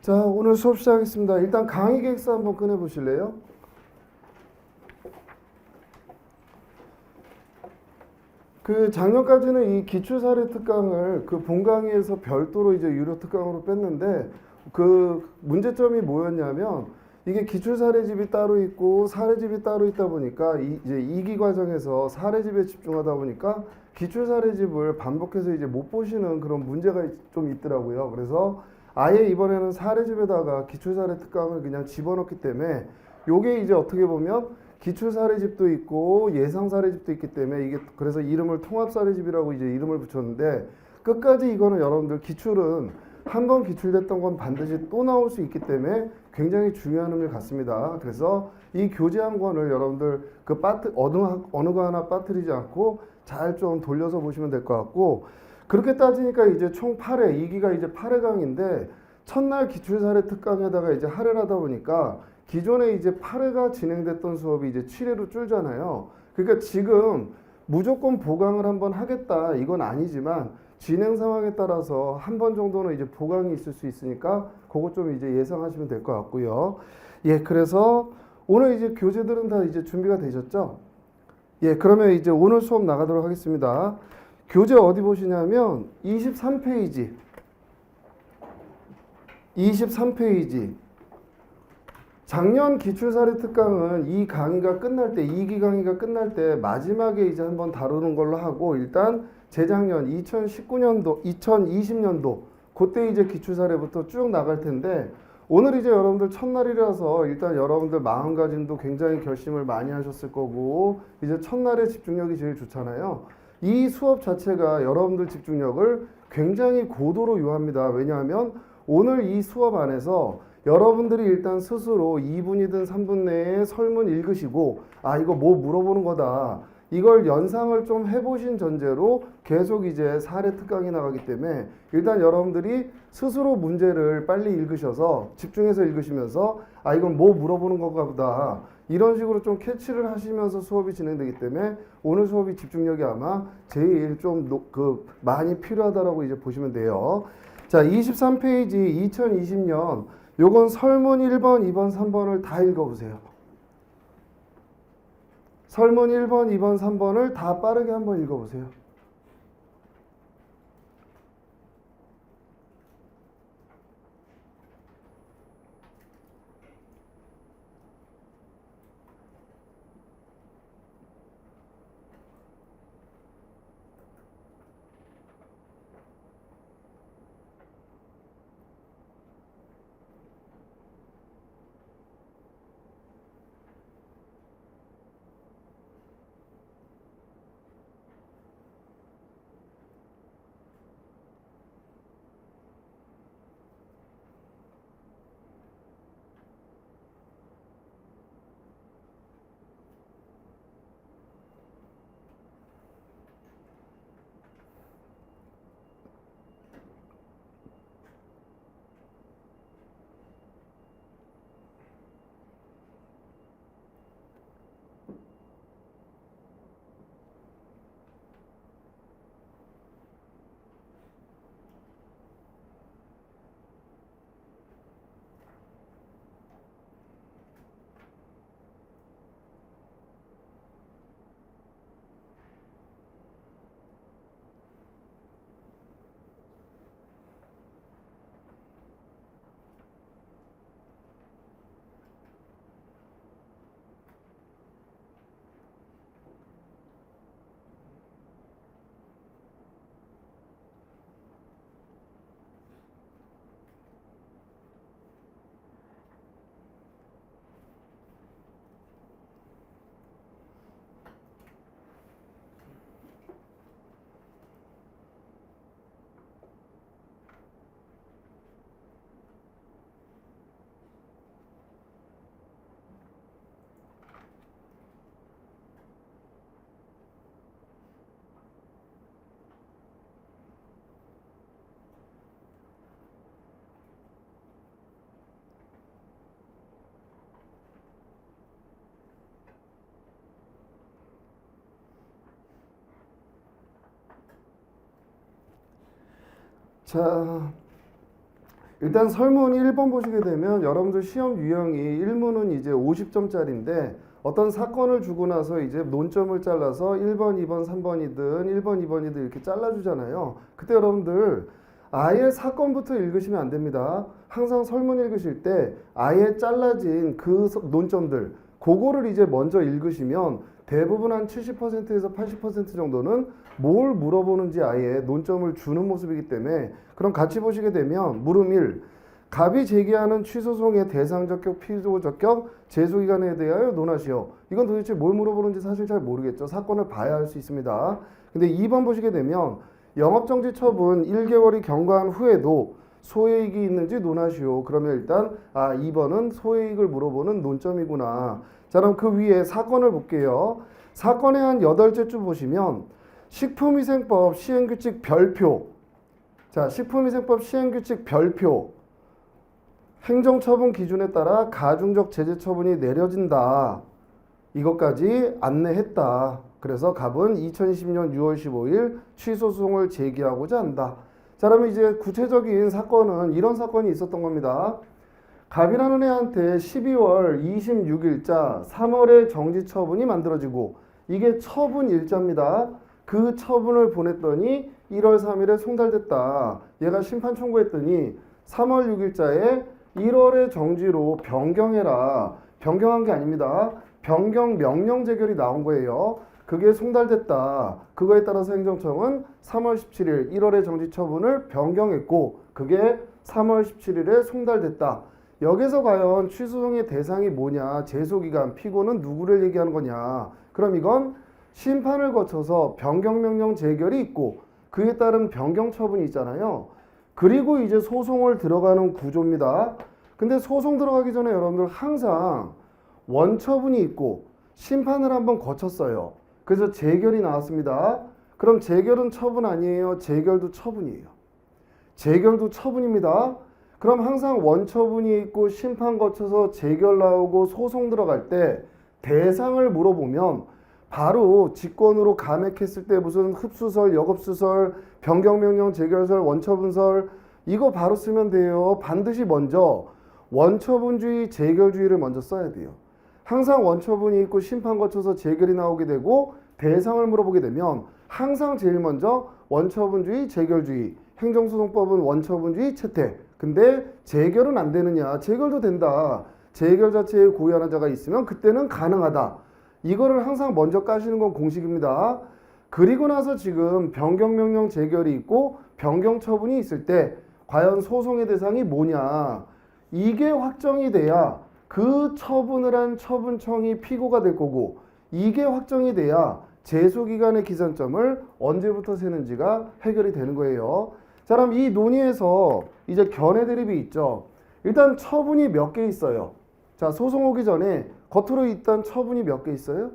자, 오늘 수업 시작하겠습니다. 일단 강의 계획서 한번 꺼내 보실래요? 그 작년까지는 이 기출사례 특강을 그 본강의에서 별도로 이제 유료 특강으로 뺐는데 그 문제점이 뭐였냐면 이게 기출사례집이 따로 있고 사례집이 따로 있다 보니까 이제 2기 과정에서 사례집에 집중하다 보니까 기출사례집을 반복해서 이제 못 보시는 그런 문제가 좀 있더라고요. 그래서 아예 이번에는 사례집에다가 기출사례 특강을 그냥 집어넣기 때문에 요게 이제 어떻게 보면 기출사례집도 있고 예상사례집도 있기 때문에 이게 그래서 이름을 통합사례집이라고 이제 이름을 붙였는데 끝까지 이거는 여러분들 기출은 한 번 기출됐던 건 반드시 또 나올 수 있기 때문에 굉장히 중요한 의미를 갖습니다. 그래서 이 교재 한 권을 여러분들 그 어느 거 하나 빠뜨리지 않고 잘 좀 돌려서 보시면 될 것 같고 그렇게 따지니까 이제 총 8회, 2기가 이제 8회 강의인데 첫날 기출사례 특강에다가 이제 할애를 하다 보니까 기존에 이제 8회가 진행됐던 수업이 이제 7회로 줄잖아요. 그러니까 지금 무조건 보강을 한번 하겠다 이건 아니지만 진행 상황에 따라서 한 번 정도는 이제 보강이 있을 수 있으니까 그것 좀 이제 예상하시면 될 것 같고요. 예, 그래서 오늘 이제 교재들은 다 이제 준비가 되셨죠? 예, 그러면 이제 오늘 수업 나가도록 하겠습니다. 교재 어디 보시냐면 23페이지. 23페이지. 작년 기출사례 특강은 이 강의가 끝날 때, 2기 강의가 끝날 때 마지막에 이제 한번 다루는 걸로 하고 일단 재작년 2019년도, 2020년도 그때 이제 기출사례부터 쭉 나갈 텐데 오늘 이제 여러분들 첫날이라서 일단 여러분들 마음가짐도 굉장히 결심을 많이 하셨을 거고 이제 첫날에 집중력이 제일 좋잖아요. 이 수업 자체가 여러분들 집중력을 굉장히 고도로 요합니다. 왜냐하면 오늘 이 수업 안에서 여러분들이 일단 스스로 2분이든 3분 내에 설문 읽으시고 아 이거 뭐 물어보는 거다 이걸 연상을 좀 해보신 전제로 계속 이제 사례 특강이 나가기 때문에 일단 여러분들이 스스로 문제를 빨리 읽으셔서 집중해서 읽으시면서 아 이건 뭐 물어보는 건가 보다 이런 식으로 좀 캐치를 하시면서 수업이 진행되기 때문에 오늘 수업이 집중력이 아마 제일 좀 많이 필요하다라고 이제 보시면 돼요. 자, 23페이지 2020년 요건 설문 1번, 2번, 3번을 다 읽어보세요. 설문 1번, 2번, 3번을 다 빠르게 한번 읽어보세요. 자, 일단 설문 1번 보시게 되면 여러분들 시험 유형이 1문은 이제 50점짜리인데 어떤 사건을 주고 나서 이제 논점을 잘라서 1번, 2번, 3번이든 1번, 2번이든 이렇게 잘라주잖아요. 그때 여러분들 아예 사건부터 읽으시면 안 됩니다. 항상 설문 읽으실 때 아예 잘라진 그 논점들 그거를 이제 먼저 읽으시면 대부분 한 70%에서 80% 정도는 뭘 물어보는지 아예 논점을 주는 모습이기 때문에 그럼 같이 보시게 되면 물음 1. 갑이 제기하는 취소송의 대상 적격, 피소 적격, 제소 기간에 대하여 논하시오. 이건 도대체 뭘 물어보는지 사실 잘 모르겠죠. 사건을 봐야 할 수 있습니다. 근데 2번 보시게 되면 영업정지 처분 1개월이 경과한 후에도 소해이익이 있는지 논하시오. 그러면 일단 2번은 소해이익을 물어보는 논점이구나. 자, 그럼 그 위에 사건을 볼게요. 사건의 한 8째 줄 보시면 식품위생법 시행규칙 별표. 자, 식품위생법 시행규칙 별표. 행정처분 기준에 따라 가중적 제재 처분이 내려진다. 이것까지 안내했다. 그래서 갑은 2020년 6월 15일 취소소송을 제기하고자 한다. 자, 그러면 이제 구체적인 사건은 이런 사건이 있었던 겁니다. 갑이라는 애한테 12월 26일자 3월에 정지 처분이 만들어지고 이게 처분 일자입니다. 그 처분을 보냈더니 1월 3일에 송달됐다. 얘가 심판 청구했더니 3월 6일자에 1월에 정지로 변경해라. 변경한 게 아닙니다. 변경 명령 재결이 나온 거예요. 그게 송달됐다. 그거에 따라서 행정청은 3월 17일 1월에 정지 처분을 변경했고 그게 3월 17일에 송달됐다. 여기서 과연 취소송의 대상이 뭐냐, 제소기간, 피고는 누구를 얘기하는 거냐. 그럼 이건 심판을 거쳐서 변경명령 재결이 있고 그에 따른 변경 처분이 있잖아요. 그리고 이제 소송을 들어가는 구조입니다. 근데 소송 들어가기 전에 여러분들 항상 원처분이 있고 심판을 한번 거쳤어요. 그래서 재결이 나왔습니다. 그럼 재결은 처분 아니에요? 재결도 처분이에요. 재결도 처분입니다. 그럼 항상 원처분이 있고 심판 거쳐서 재결 나오고 소송 들어갈 때 대상을 물어보면 바로 직권으로 감액했을 때 무슨 흡수설, 역업수설, 변경명령, 재결설, 원처분설 이거 바로 쓰면 돼요. 반드시 먼저 원처분주의, 재결주의를 먼저 써야 돼요. 항상 원처분이 있고 심판 거쳐서 재결이 나오게 되고 대상을 물어보게 되면 항상 제일 먼저 원처분주의, 재결주의, 행정소송법은 원처분주의, 채택. 근데 재결은 안 되느냐? 재결도 된다. 재결 자체에 고유한 자가 있으면 그때는 가능하다. 이거를 항상 먼저 까시는 건 공식입니다. 그리고 나서 지금 변경명령 재결이 있고 변경처분이 있을 때 과연 소송의 대상이 뭐냐. 이게 확정이 돼야 그 처분을 한 처분청이 피고가 될 거고 이게 확정이 돼야 제소기간의 기산점을 언제부터 세는지가 해결이 되는 거예요. 자, 그럼 이 논의에서 이제 견해 대립이 있죠. 일단 처분이 몇 개 있어요. 자, 소송 오기 전에 겉으로 일단 처분이 몇 개 있어요?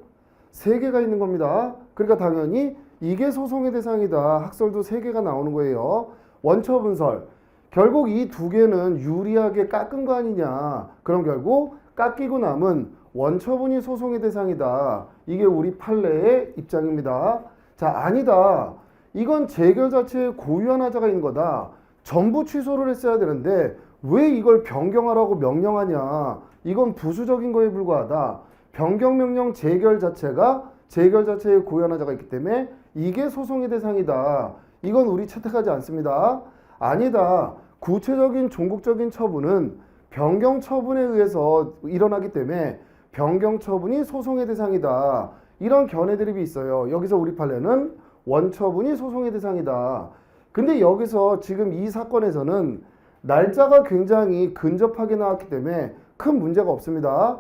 3개가 있는 겁니다. 그러니까 당연히 이게 소송의 대상이다. 학설도 3개가 나오는 거예요. 원처분설. 결국 이 2개는 유리하게 깎은 거 아니냐. 그럼 결국 깎이고 남은 원처분이 소송의 대상이다. 이게 우리 판례의 입장입니다. 자, 아니다. 이건 재결 자체에 고유한 하자가 있는 거다. 전부 취소를 했어야 되는데 왜 이걸 변경하라고 명령하냐. 이건 부수적인 거에 불과하다. 변경명령 재결 자체가 재결 자체에 고유한 하자가 있기 때문에 이게 소송의 대상이다. 이건 우리 채택하지 않습니다. 아니다. 구체적인 종국적인 처분은 변경 처분에 의해서 일어나기 때문에 변경 처분이 소송의 대상이다. 이런 견해 대립이 있어요. 여기서 우리 판례는 원처분이 소송의 대상이다. 근데 여기서 지금 이 사건에서는 날짜가 굉장히 근접하게 나왔기 때문에 큰 문제가 없습니다.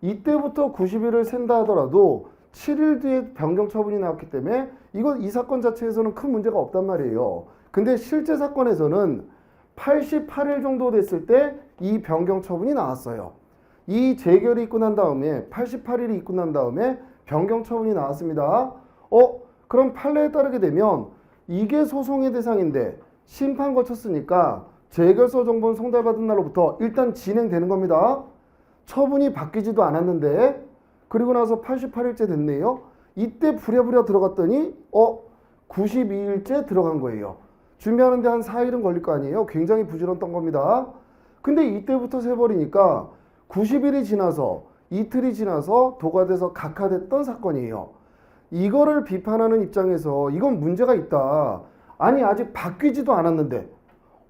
이때부터 90일을 센다 하더라도 7일 뒤에 변경 처분이 나왔기 때문에 이 사건 자체에서는 큰 문제가 없단 말이에요. 근데 실제 사건에서는 88일 정도 됐을 때 이 변경 처분이 나왔어요. 이 재결이 있고 난 다음에 88일이 있고 난 다음에 변경 처분이 나왔습니다. 그럼 판례에 따르게 되면 이게 소송의 대상인데 심판 거쳤으니까 재결서 정본 송달받은 날로부터 일단 진행되는 겁니다. 처분이 바뀌지도 않았는데 그리고 나서 88일째 됐네요. 이때 부랴부랴 들어갔더니 92일째 들어간 거예요. 준비하는데 한 4일은 걸릴 거 아니에요. 굉장히 부지런했던 겁니다. 근데 이때부터 세버리니까 90일이 지나서 이틀이 지나서 도가 돼서 각하됐던 사건이에요. 이거를 비판하는 입장에서 이건 문제가 있다. 아니 아직 바뀌지도 않았는데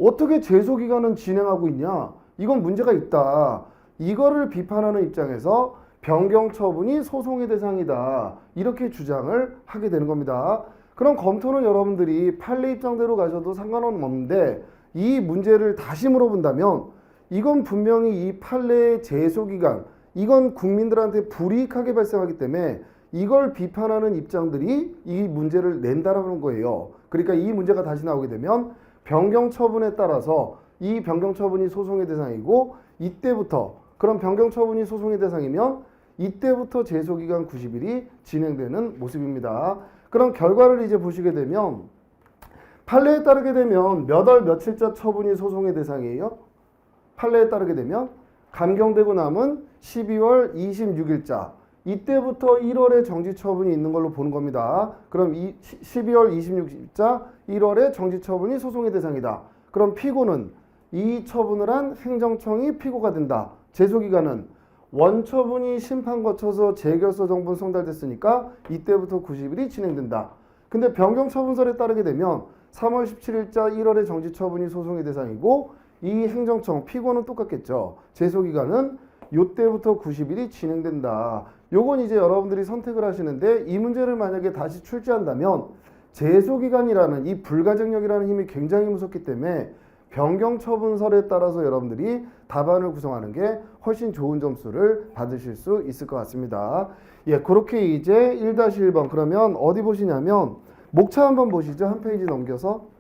어떻게 제소기간은 진행하고 있냐? 이건 문제가 있다. 이거를 비판하는 입장에서 변경 처분이 소송의 대상이다. 이렇게 주장을 하게 되는 겁니다. 그럼 검토는 여러분들이 판례 입장대로 가셔도 상관은 없는데 이 문제를 다시 물어본다면 이건 분명히 이 판례의 제소기간 이건 국민들한테 불이익하게 발생하기 때문에 이걸 비판하는 입장들이 이 문제를 낸다라는 거예요. 그러니까 이 문제가 다시 나오게 되면 변경 처분에 따라서 이 변경 처분이 소송의 대상이고 이때부터 그럼 변경 처분이 소송의 대상이면 이때부터 제소기간 90일이 진행되는 모습입니다. 그럼 결과를 이제 보시게 되면 판례에 따르게 되면 몇 월 며칠자 처분이 소송의 대상이에요? 판례에 따르게 되면 감경되고 남은 12월 26일자 이때부터 1월에 정지 처분이 있는 걸로 보는 겁니다. 그럼 12월 26일자 1월에 정지 처분이 소송의 대상이다. 그럼 피고는 이 처분을 한 행정청이 피고가 된다. 제소기간은 원처분이 심판 거쳐서 재결서 정분 송달됐으니까 이때부터 90일이 진행된다. 근데 변경처분설에 따르게 되면 3월 17일자 1월에 정지 처분이 소송의 대상이고 이 행정청 피고는 똑같겠죠. 제소기간은 이때부터 90일이 진행된다. 요건 이제 여러분들이 선택을 하시는데 이 문제를 만약에 다시 출제한다면 제소기간이라는 이 불가증력이라는 힘이 굉장히 무섭기 때문에 변경처분설에 따라서 여러분들이 답안을 구성하는 게 훨씬 좋은 점수를 받으실 수 있을 것 같습니다. 예, 그렇게 이제 1-1번 그러면 어디 보시냐면 목차 한번 보시죠. 한 페이지 넘겨서.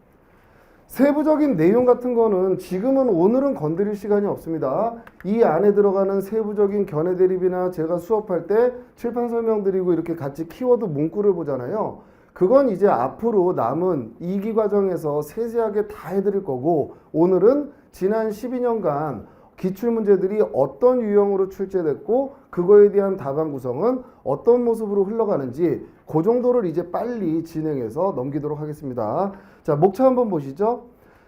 세부적인 내용 같은 거는 지금은 오늘은 건드릴 시간이 없습니다. 이 안에 들어가는 세부적인 견해 대립이나 제가 수업할 때 칠판 설명 드리고 이렇게 같이 키워드 문구를 보잖아요. 그건 이제 앞으로 남은 2기 과정에서 세세하게 다 해드릴 거고 오늘은 지난 12년간 기출문제들이 어떤 유형으로 출제됐고 그거에 대한 답안 구성은 어떤 모습으로 흘러가는지 그 정도를 이제 빨리 진행해서 넘기도록 하겠습니다. 자, 목차 한번 보시죠.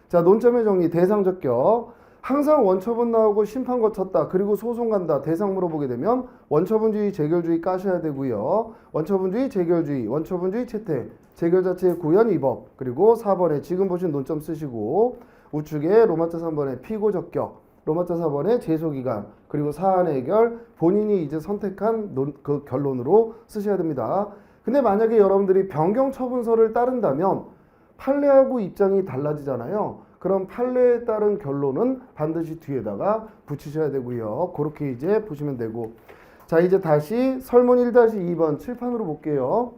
자, 논점의 정리, 대상 적격. 항상 원처분 나오고 심판 거쳤다. 그리고 소송 간다. 대상 물어보게 되면 원처분주의, 재결주의 까셔야 되고요. 원처분주의, 재결주의, 원처분주의 채택, 재결 자체의 구현 위법. 그리고 4번에 지금 보신 논점 쓰시고 우측에 로마자 3번에 피고 적격, 로마자 4번에 제소기간, 그리고 사안 해결 본인이 이제 선택한 그 결론으로 쓰셔야 됩니다. 근데 만약에 여러분들이 변경 처분서를 따른다면 판례하고 입장이 달라지잖아요. 그럼 판례에 따른 결론은 반드시 뒤에다가 붙이셔야 되고요. 그렇게 이제 보시면 되고. 자, 이제 다시 설문 1-2번 칠판으로 볼게요.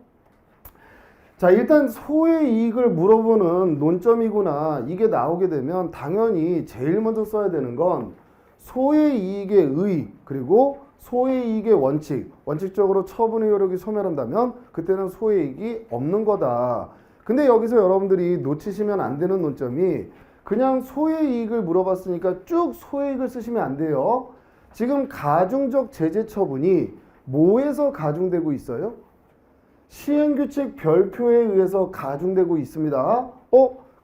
자, 일단 소의 이익을 물어보는 논점이구나. 이게 나오게 되면 당연히 제일 먼저 써야 되는 건 소의 이익의 의, 그리고 소의 이익의 원칙. 원칙적으로 처분의 효력이 소멸한다면 그때는 소의 이익이 없는 거다. 근데 여기서 여러분들이 놓치시면 안 되는 논점이 그냥 소의 이익을 물어봤으니까 쭉 소의 이익을 쓰시면 안 돼요. 지금 가중적 제재 처분이 뭐에서 가중되고 있어요? 시행규칙 별표에 의해서 가중되고 있습니다.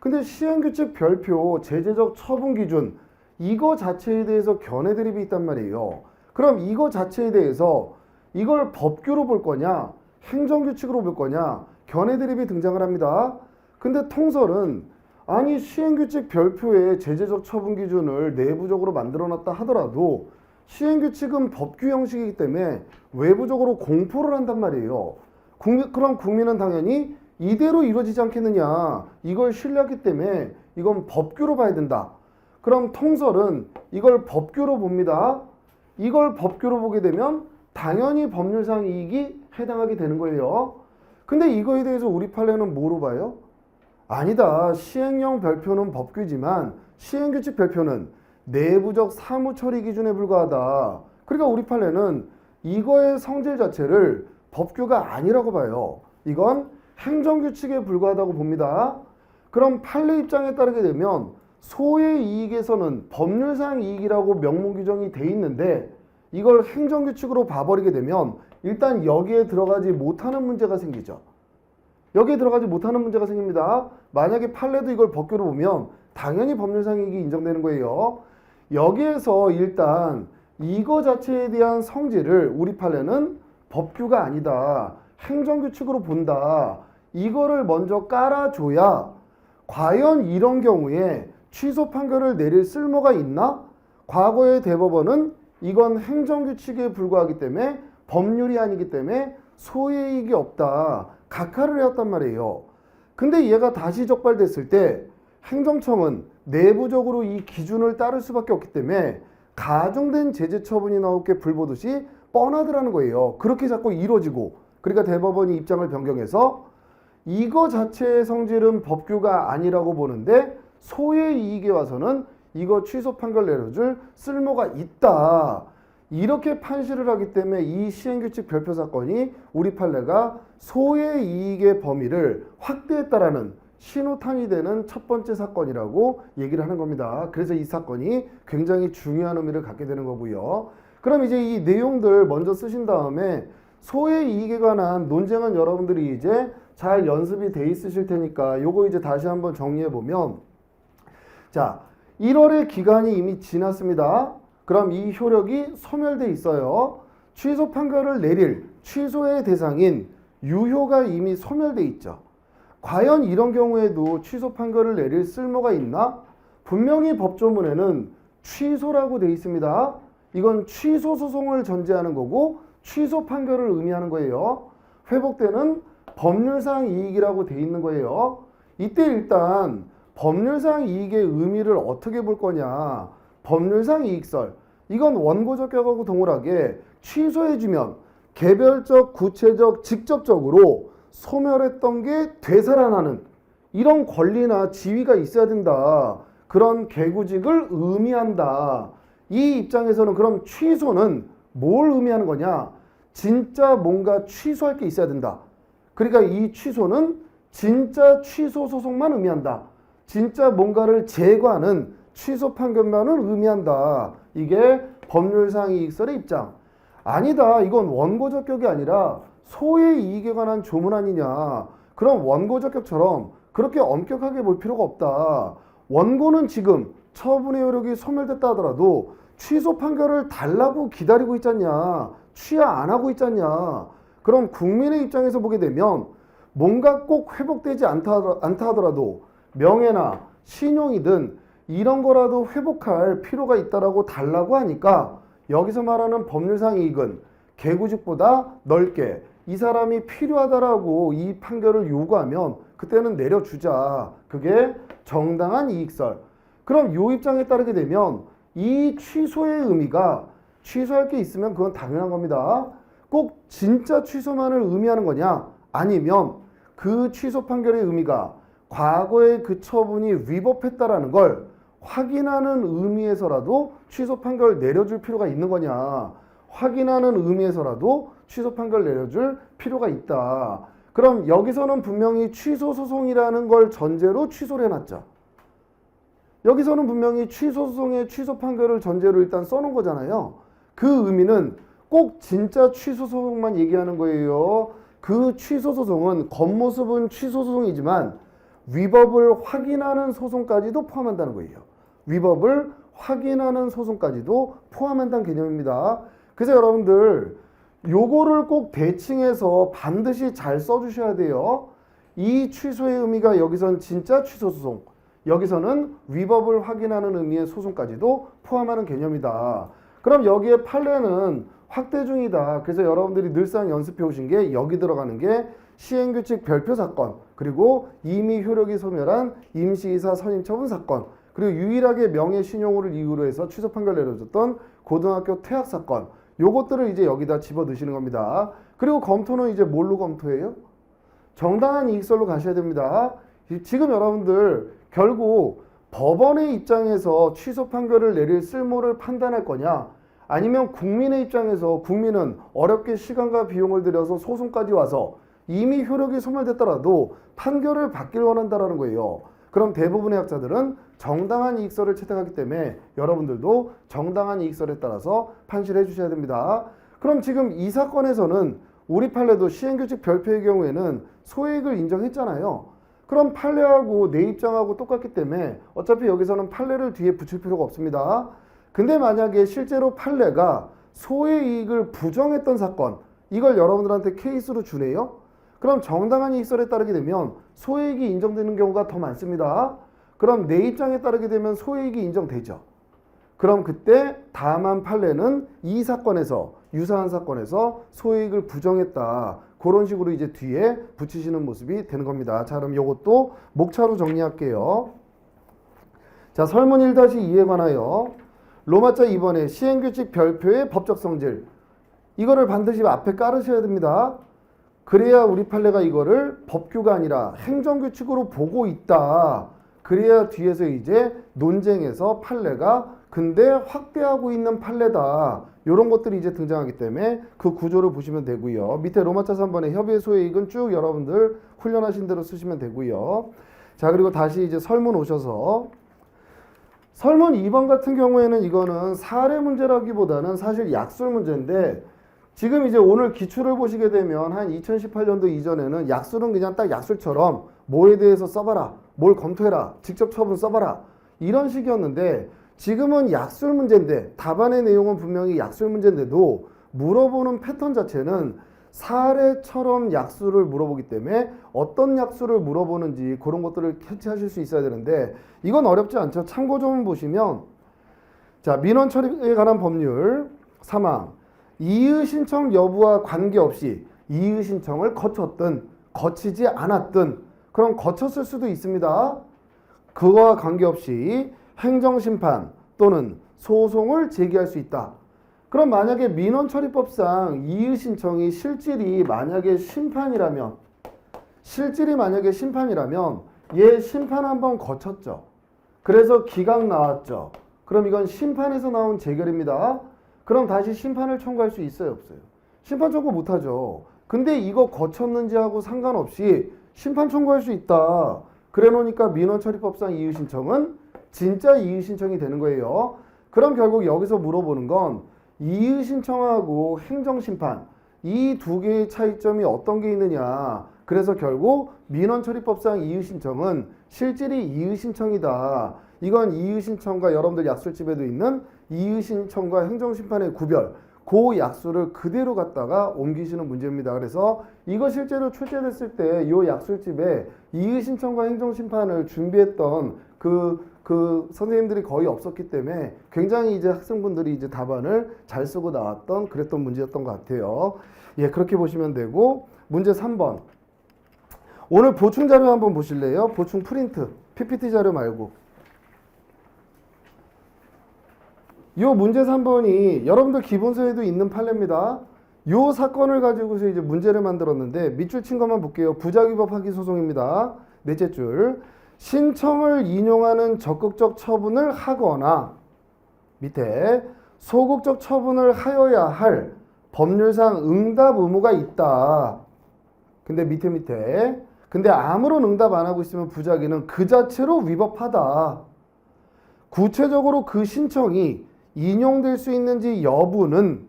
근데 시행규칙 별표 제재적 처분 기준 이거 자체에 대해서 견해 대립이 있단 말이에요. 그럼 이거 자체에 대해서 이걸 법규로 볼 거냐 행정규칙으로 볼 거냐 견해 대립이 등장을 합니다. 근데 통설은 아니 시행규칙 별표에 제재적 처분 기준을 내부적으로 만들어놨다 하더라도 시행규칙은 법규 형식이기 때문에 외부적으로 공포를 한단 말이에요. 그럼 국민은 당연히 이대로 이루어지지 않겠느냐. 이걸 신뢰하기 때문에 이건 법규로 봐야 된다. 그럼 통설은 이걸 법규로 봅니다. 이걸 법규로 보게 되면 당연히 법률상 이익이 해당하게 되는 거예요. 근데 이거에 대해서 우리 판례는 뭐로 봐요? 아니다. 시행령 별표는 법규지만 시행규칙 별표는 내부적 사무처리 기준에 불과하다. 그러니까 우리 판례는 이거의 성질 자체를 법규가 아니라고 봐요. 이건 행정규칙에 불과하다고 봅니다. 그럼 판례 입장에 따르게 되면 소의 이익에서는 법률상 이익이라고 명문 규정이 돼 있는데 이걸 행정규칙으로 봐버리게 되면 일단 여기에 들어가지 못하는 문제가 생기죠. 여기에 들어가지 못하는 문제가 생깁니다. 만약에 판례도 이걸 법규로 보면 당연히 법률상 이익이 인정되는 거예요. 여기에서 일단 이거 자체에 대한 성질을 우리 판례는 법규가 아니다, 행정규칙으로 본다, 이거를 먼저 깔아줘야 과연 이런 경우에 취소 판결을 내릴 쓸모가 있나? 과거의 대법원은 이건 행정규칙에 불과하기 때문에 법률이 아니기 때문에 소외이익이 없다, 각하를 해왔단 말이에요. 근데 얘가 다시 적발됐을 때 행정청은 내부적으로 이 기준을 따를 수밖에 없기 때문에 가중된 제재 처분이 나올 게 불보듯이 뻔하더라는 거예요. 그렇게 자꾸 이루어지고, 그러니까 대법원이 입장을 변경해서 이거 자체의 성질은 법규가 아니라고 보는데 소의 이익에 와서는 이거 취소 판결 내려줄 쓸모가 있다, 이렇게 판시를 하기 때문에 이 시행규칙 별표 사건이 우리 판례가 소의 이익의 범위를 확대했다라는 신호탄이 되는 첫 번째 사건이라고 얘기를 하는 겁니다. 그래서 이 사건이 굉장히 중요한 의미를 갖게 되는 거고요. 그럼 이제 이 내용들 먼저 쓰신 다음에 소의 이익에 관한 논쟁은 여러분들이 이제 잘 연습이 돼 있으실 테니까 요거 이제 다시 한번 정리해 보면, 자, 1월의 기간이 이미 지났습니다. 그럼 이 효력이 소멸돼 있어요. 취소 판결을 내릴 취소의 대상인 유효가 이미 소멸돼 있죠. 과연 이런 경우에도 취소 판결을 내릴 쓸모가 있나? 분명히 법조문에는 취소라고 돼 있습니다. 이건 취소 소송을 전제하는 거고 취소 판결을 의미하는 거예요. 회복되는 법률상 이익이라고 돼 있는 거예요. 이때 일단 법률상 이익의 의미를 어떻게 볼 거냐? 법률상 이익설, 이건 원고적 격하고 동일하게 취소해주면 개별적, 구체적, 직접적으로 소멸했던 게 되살아나는 이런 권리나 지위가 있어야 된다, 그런 개구직을 의미한다. 이 입장에서는 그럼 취소는 뭘 의미하는 거냐? 진짜 뭔가 취소할 게 있어야 된다. 그러니까 이 취소는 진짜 취소 소송만 의미한다, 진짜 뭔가를 제거하는 취소 판결만을 의미한다. 이게 법률상 이익설의 입장. 아니다, 이건 원고적 격이 아니라 소의 이익에 관한 조문 아니냐. 그럼 원고적 격처럼 그렇게 엄격하게 볼 필요가 없다. 원고는 지금 처분의 효력이 소멸됐다 하더라도 취소 판결을 달라고 기다리고 있잖냐, 취하 안 하고 있잖냐. 그럼 국민의 입장에서 보게 되면 뭔가 꼭 회복되지 않다 하더라도 명예나 신용이든 이런 거라도 회복할 필요가 있다라고 달라고 하니까 여기서 말하는 법률상 이익은 개구직보다 넓게 이 사람이 필요하다라고 이 판결을 요구하면 그때는 내려주자. 그게 정당한 이익설. 그럼 요 입장에 따르게 되면 이 취소의 의미가 취소할 게 있으면 그건 당연한 겁니다. 꼭 진짜 취소만을 의미하는 거냐? 아니면 그 취소 판결의 의미가 과거의 그 처분이 위법했다라는 걸 확인하는 의미에서라도 취소 판결 내려줄 필요가 있는 거냐? 확인하는 의미에서라도 취소 판결 내려줄 필요가 있다. 그럼 여기서는 분명히 취소 소송이라는 걸 전제로 취소를 해놨죠. 여기서는 분명히 취소 소송의 취소 판결을 전제로 일단 써놓은 거잖아요. 그 의미는 꼭 진짜 취소 소송만 얘기하는 거예요. 그 취소 소송은 겉모습은 취소 소송이지만 위법을 확인하는 소송까지도 포함한다는 거예요. 위법을 확인하는 소송까지도 포함한다는 개념입니다. 그래서 여러분들 요거를 꼭 대칭해서 반드시 잘 써주셔야 돼요. 이 취소의 의미가 여기선 진짜 취소 소송, 여기서는 위법을 확인하는 의미의 소송까지도 포함하는 개념이다. 그럼 여기에 판례는 확대 중이다. 그래서 여러분들이 늘상 연습해 오신 게 여기 들어가는 게 시행규칙 별표 사건, 그리고 이미 효력이 소멸한 임시이사 선임 처분 사건, 그리고 유일하게 명예신용을 이유로 해서 취소 판결 내려줬던 고등학교 퇴학 사건, 요것들을 이제 여기다 집어 넣으시는 겁니다. 그리고 검토는 이제 뭘로 검토해요? 정당한 이익설로 가셔야 됩니다. 지금 여러분들 결국 법원의 입장에서 취소 판결을 내릴 쓸모를 판단할 거냐, 아니면 국민의 입장에서 국민은 어렵게 시간과 비용을 들여서 소송까지 와서 이미 효력이 소멸됐더라도 판결을 받길 원한다라는 거예요. 그럼 대부분의 학자들은 정당한 이익설을 채택하기 때문에 여러분들도 정당한 이익설에 따라서 판시를 해주셔야 됩니다. 그럼 지금 이 사건에서는 우리 판례도 시행규칙 별표의 경우에는 소액을 인정했잖아요. 그럼 판례하고 내 입장하고 똑같기 때문에 어차피 여기서는 판례를 뒤에 붙일 필요가 없습니다. 근데 만약에 실제로 판례가 소의 이익을 부정했던 사건, 이걸 여러분들한테 케이스로 주네요. 그럼 정당한 이익설에 따르게 되면 소액이 인정되는 경우가 더 많습니다. 그럼 내 입장에 따르게 되면 소액이 인정되죠. 그럼 그때 다만 판례는 이 사건에서 유사한 사건에서 소액을 부정했다. 그런 식으로 이제 뒤에 붙이시는 모습이 되는 겁니다. 자, 그럼 이것도 목차로 정리할게요. 자, 설문 1-2에 관하여 로마자 2번에 시행규칙 별표의 법적 성질, 이거를 반드시 앞에 깔으셔야 됩니다. 그래야 우리 판례가 이거를 법규가 아니라 행정규칙으로 보고 있다. 그래야 뒤에서 이제 논쟁에서 판례가 근데 확대하고 있는 판례다. 이런 것들이 이제 등장하기 때문에 그 구조를 보시면 되고요. 밑에 로마자 3번에 협의의 소액은 쭉 여러분들 훈련하신 대로 쓰시면 되고요. 자, 그리고 다시 이제 설문 오셔서 설문 2번 같은 경우에는 이거는 사례 문제라기보다는 사실 약술 문제인데 지금 이제 오늘 기출을 보시게 되면 한 2018년도 이전에는 약술은 그냥 딱 약술처럼 뭐에 대해서 써봐라, 뭘 검토해라, 직접 처분 써봐라 이런 식이었는데 지금은 약술 문제인데 답안의 내용은 분명히 약술 문제인데도 물어보는 패턴 자체는 사례처럼 약술을 물어보기 때문에 어떤 약술을 물어보는지 그런 것들을 캐치하실 수 있어야 되는데 이건 어렵지 않죠. 참고 좀 보시면 자, 민원 처리에 관한 법률 3항 이의 신청 여부와 관계없이 이의 신청을 거쳤든 거치지 않았든 그럼 거쳤을 수도 있습니다. 그거와 관계없이 행정심판 또는 소송을 제기할 수 있다. 그럼 만약에 민원처리법상 이의 신청이 실질이 만약에 심판이라면 얘 심판 한번 거쳤죠. 그래서 기각 나왔죠. 그럼 이건 심판에서 나온 재결입니다. 그럼 다시 심판을 청구할 수 있어요, 없어요? 심판 청구 못하죠. 근데 이거 거쳤는지 하고 상관없이 심판 청구할 수 있다. 그래 놓으니까 민원처리법상 이의 신청은 진짜 이의 신청이 되는 거예요. 그럼 결국 여기서 물어보는 건 이의 신청하고 행정심판 이 두 개의 차이점이 어떤 게 있느냐. 그래서 결국 민원처리법상 이의 신청은 실질이 이의 신청이다. 이건 이의 신청과 여러분들 약술집에도 있는 이의 신청과 행정심판의 구별, 그 약술을 그대로 갖다가 옮기시는 문제입니다. 그래서 이거 실제로 출제됐을 때 이 약술집에 이의 신청과 행정심판을 준비했던 그 선생님들이 거의 없었기 때문에 굉장히 이제 학생분들이 이제 답안을 잘 쓰고 나왔던 그랬던 문제였던 것 같아요. 예, 그렇게 보시면 되고 문제 3번. 오늘 보충 자료 한번 보실래요? 보충 프린트, PPT 자료 말고. 요 문제 3번이 여러분들 기본서에도 있는 판례입니다. 요 사건을 가지고서 이제 문제를 만들었는데 밑줄 친 것만 볼게요. 부작위법 확인 소송입니다. 넷째 줄. 신청을 인용하는 적극적 처분을 하거나 밑에 소극적 처분을 하여야 할 법률상 응답 의무가 있다. 근데 밑에 근데 아무런 응답 안 하고 있으면 부작위는 그 자체로 위법하다. 구체적으로 그 신청이 인용될 수 있는지 여부는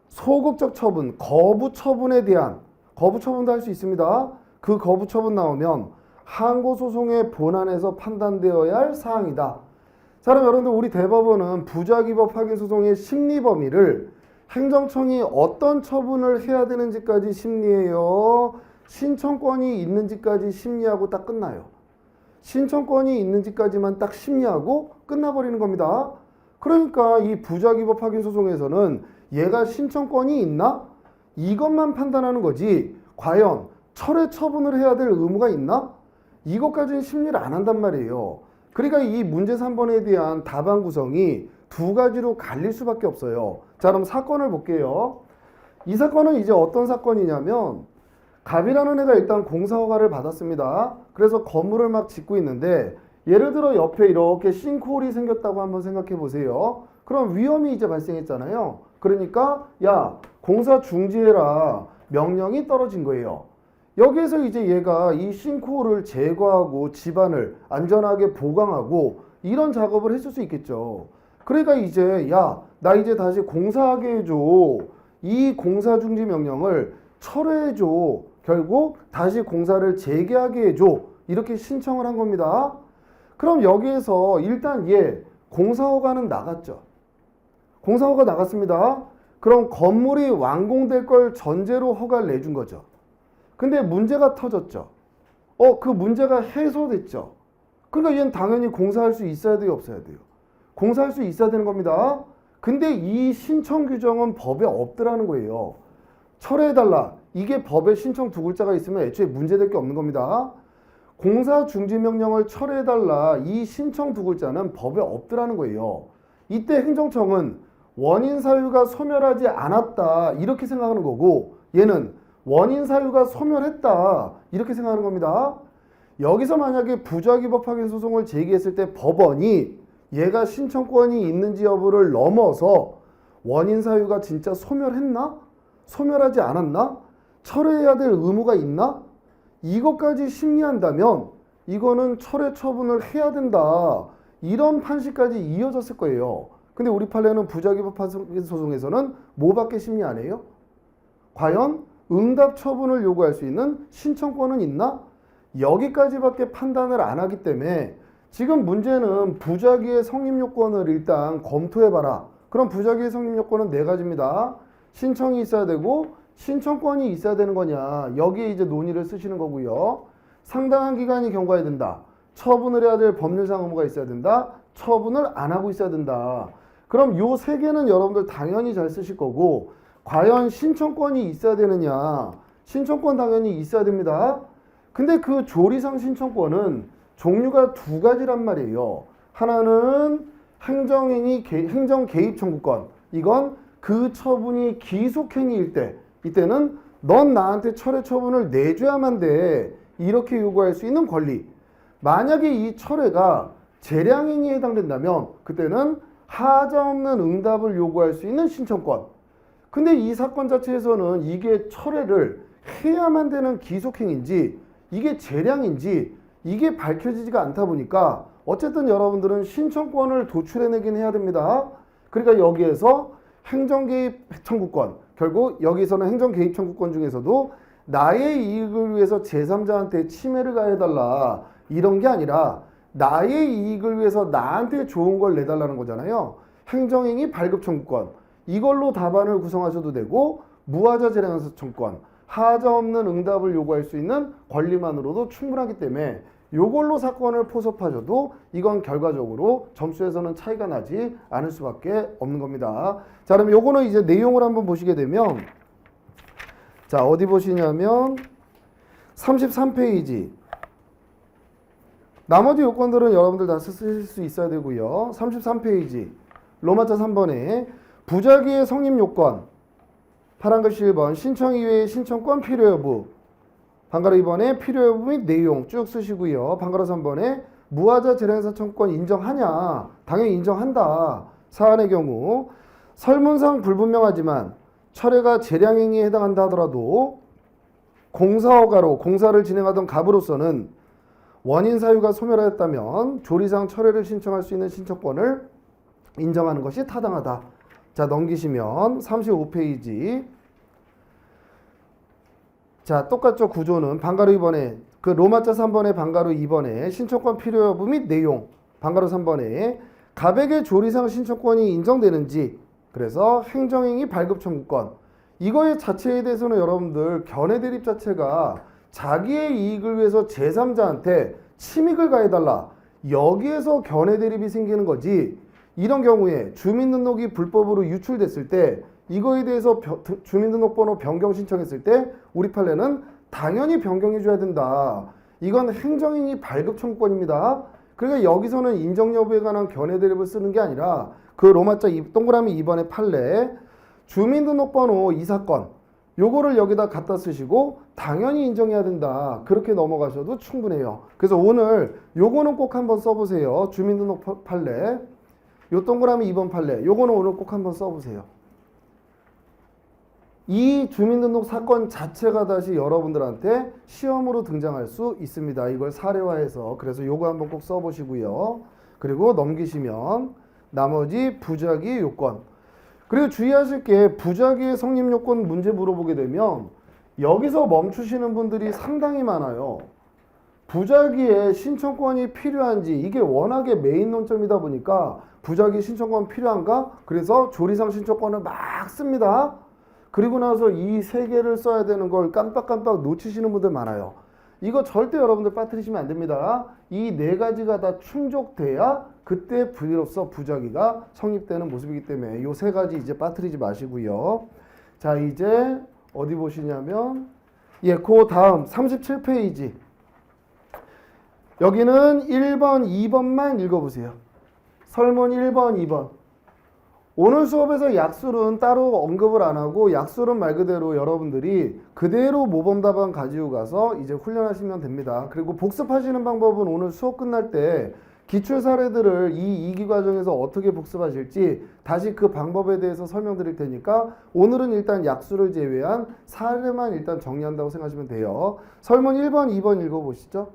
소극적 처분, 거부 처분에 대한 거부 처분도 할 수 있습니다. 그 거부 처분 나오면 항고소송의 본안에서 판단되어야 할 사항이다. 자, 그럼 여러분들 우리 대법원은 부작위법 확인 소송의 심리 범위를 행정청이 어떤 처분을 해야 되는지까지 심리해요. 신청권이 있는지까지 심리하고 딱 끝나요. 신청권이 있는지까지만 딱 심리하고 끝나버리는 겁니다. 그러니까 이 부작위법 확인 소송에서는 얘가 신청권이 있나? 이것만 판단하는 거지 과연 철회 처분을 해야 될 의무가 있나? 이것까지는 심리를 안 한단 말이에요. 그러니까 이 문제 3번에 대한 답안 구성이 두 가지로 갈릴 수밖에 없어요. 자, 그럼 사건을 볼게요. 이 사건은 이제 어떤 사건이냐면 갑이라는 애가 일단 공사허가를 받았습니다. 그래서 건물을 막 짓고 있는데 예를 들어 옆에 이렇게 싱크홀이 생겼다고 한번 생각해 보세요. 그럼 위험이 이제 발생했잖아요. 그러니까 야, 공사 중지해라 명령이 떨어진 거예요. 여기에서 이제 얘가 이 싱크홀을 제거하고 집안을 안전하게 보강하고 이런 작업을 했을 수 있겠죠. 그러니까 이제 야, 나 이제 다시 공사하게 해줘. 이 공사 중지 명령을 철회해줘. 결국 다시 공사를 재개하게 해줘. 이렇게 신청을 한 겁니다. 그럼 여기에서 일단 공사허가는 나갔죠. 공사허가 나갔습니다. 그럼 건물이 완공될 걸 전제로 허가를 내준 거죠. 근데 문제가 터졌죠. 그 문제가 해소됐죠. 그러니까 얘는 당연히 공사할 수 있어야 돼요, 없어야 돼요? 공사할 수 있어야 되는 겁니다. 근데 이 신청 규정은 법에 없더라는 거예요. 철회해달라. 이게 법에 신청 두 글자가 있으면 애초에 문제될 게 없는 겁니다. 공사 중지 명령을 철회해달라. 이 신청 두 글자는 법에 없더라는 거예요. 이때 행정청은 원인 사유가 소멸하지 않았다. 이렇게 생각하는 거고 얘는 원인 사유가 소멸했다. 이렇게 생각하는 겁니다. 여기서 만약에 부작위법 확인 소송을 제기했을 때 법원이 얘가 신청권이 있는지 여부를 넘어서 원인 사유가 진짜 소멸했나? 소멸하지 않았나? 철회해야 될 의무가 있나? 이것까지 심리한다면 이거는 철회 처분을 해야 된다. 이런 판시까지 이어졌을 거예요. 근데 우리 판례는 부작위법 확인 소송에서는 뭐밖에 심리 안 해요? 과연 응답 처분을 요구할 수 있는 신청권은 있나? 여기까지밖에 판단을 안 하기 때문에 지금 문제는 부작위의 성립 요건을 일단 검토해봐라. 그럼 부작위의 성립 요건은 네 가지입니다. 신청이 있어야 되고 신청권이 있어야 되는 거냐. 여기에 이제 논의를 쓰시는 거고요. 상당한 기간이 경과해야 된다. 처분을 해야 될 법률상 의무가 있어야 된다. 처분을 안 하고 있어야 된다. 그럼 요 세 개는 여러분들 당연히 잘 쓰실 거고 과연 신청권이 있어야 되느냐. 신청권 당연히 있어야 됩니다. 근데 그 조리상 신청권은 종류가 두 가지란 말이에요. 하나는 행정 개입 청구권. 이건 그 처분이 기속행위일 때 이때는 넌 나한테 철회 처분을 내줘야만 돼. 이렇게 요구할 수 있는 권리. 만약에 이 철회가 재량행위에 해당된다면 그때는 하자없는 응답을 요구할 수 있는 신청권. 근데 이 사건 자체에서는 이게 철회를 해야만 되는 기속행위인지 이게 재량인지 이게 밝혀지지가 않다 보니까 어쨌든 여러분들은 신청권을 도출해내긴 해야 됩니다. 그러니까 여기에서 행정개입 청구권, 결국 여기서는 행정개입 청구권 중에서도 나의 이익을 위해서 제3자한테 침해를 가해달라 이런 게 아니라 나의 이익을 위해서 나한테 좋은 걸 내달라는 거잖아요. 행정행위 발급 청구권, 이걸로 답안을 구성하셔도 되고 무하자 재량에서 청구권, 하자 없는 응답을 요구할 수 있는 권리만으로도 충분하기 때문에 요걸로 사건을 포섭하셔도 이건 결과적으로 점수에서는 차이가 나지 않을 수밖에 없는 겁니다. 자, 그럼 요거는 이제 내용을 한번 보시게 되면 자, 어디 보시냐면 33페이지. 나머지 요건들은 여러분들 다 쓰실 수 있어야 되고요. 33페이지. 로마자 3번에 부작위의 성립 요건. 파란 글씨 1번 신청 이외의 신청권 필요 여부. 방가로 2번에 필요 여부 및 내용 쭉 쓰시고요. 방가로 3번에 무하자 재량에서 청구권 인정하냐. 당연히 인정한다. 사안의 경우 설문상 불분명하지만 철회가 재량행위에 해당한다 하더라도 공사허가로 공사를 진행하던 갑으로서는 원인 사유가 소멸하였다면 조리상 철회를 신청할 수 있는 신청권을 인정하는 것이 타당하다. 자, 넘기시면 35페이지. 자, 똑같죠. 구조는 방가로 2번에 그 로마자 3번에 방가로 2번에 신청권 필요 여부 및 내용, 방가로 3번에 갑에게 조리상 신청권이 인정되는지, 그래서 행정행위 발급 청구권. 이거의 자체에 대해서는 여러분들 견해 대립 자체가 자기의 이익을 위해서 제3자한테 침익을 가해달라. 여기에서 견해 대립이 생기는 거지. 이런 경우에 주민등록이 불법으로 유출됐을 때 이거에 대해서 주민등록번호 변경 신청했을 때 우리 판례는 당연히 변경해줘야 된다. 이건 행정행위 발급 청구권입니다. 그러니까 여기서는 인정 여부에 관한 견해 대립을 쓰는 게 아니라 그 로마자 동그라미 2번의 판례 주민등록번호 이 사건 요거를 여기다 갖다 쓰시고 당연히 인정해야 된다. 그렇게 넘어가셔도 충분해요. 그래서 오늘 요거는 꼭 한번 써보세요. 주민등록 판례 요 동그라미 2번 판례 요거는 오늘 꼭 한번 써보세요. 이 주민등록 사건 자체가 다시 여러분들한테 시험으로 등장할 수 있습니다. 이걸 사례화해서. 그래서 요거 한번 꼭 써보시고요. 그리고 넘기시면 나머지 부작위 요건. 그리고 주의하실 게 부작위의 성립 요건 문제 물어보게 되면 여기서 멈추시는 분들이 상당히 많아요. 부작위에 신청권이 필요한지 이게 워낙에 메인 논점이다 보니까 부작위 신청권 필요한가? 그래서 조리상 신청권을 막 씁니다. 그리고 나서 이 세 개를 써야 되는 걸 깜빡깜빡 놓치시는 분들 많아요. 이거 절대 여러분들 빠뜨리시면 안 됩니다. 이 네 가지가 다 충족돼야 그때 부로서 부작위가 성립되는 모습이기 때문에 이 세 가지 이제 빠뜨리지 마시고요. 자, 이제 어디 보시냐면 그 다음 37페이지. 여기는 1번, 2번만 읽어보세요. 설문 1번, 2번. 오늘 수업에서 약술은 따로 언급을 안 하고 약술은 말 그대로 여러분들이 그대로 모범 답안 가지고 가서 이제 훈련하시면 됩니다. 그리고 복습하시는 방법은 오늘 수업 끝날 때 기출 사례들을 이 2기 과정에서 어떻게 복습하실지 다시 그 방법에 대해서 설명드릴 테니까 오늘은 일단 약술을 제외한 사례만 일단 정리한다고 생각하시면 돼요. 설문 1번, 2번 읽어보시죠.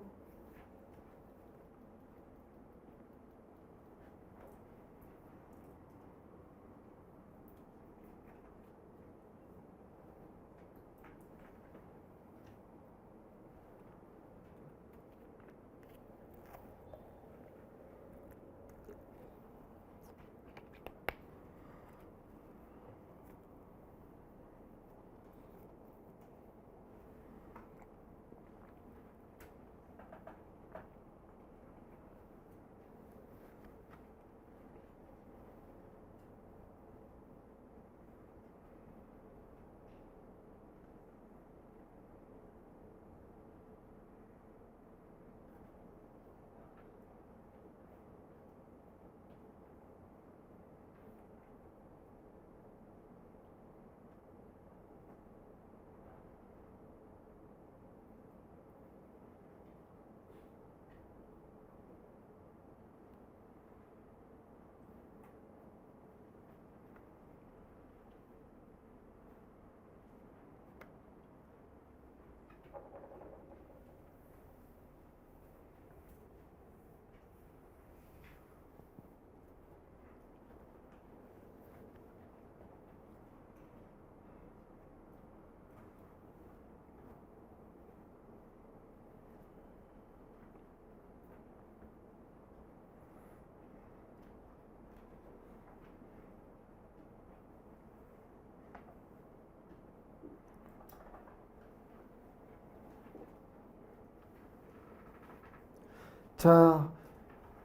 자,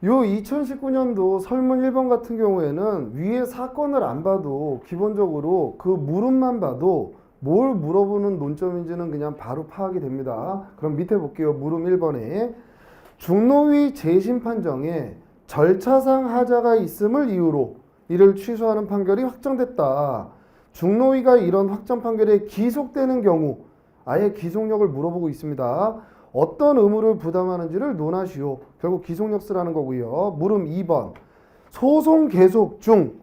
요 2019년도 설문 1번 같은 경우에는 위에 사건을 안 봐도 기본적으로 그 물음만 봐도 뭘 물어보는 논점인지는 그냥 바로 파악이 됩니다. 그럼 밑에 볼게요. 물음 1번에 중노위 재심 판정에 절차상 하자가 있음을 이유로 이를 취소하는 판결이 확정됐다. 중노위가 이런 확정 판결에 기속되는 경우 아예 기속력을 물어보고 있습니다. 어떤 의무를 부담하는지를 논하시오. 결국 기속력 쓰라는 거고요. 물음 2번. 소송 계속 중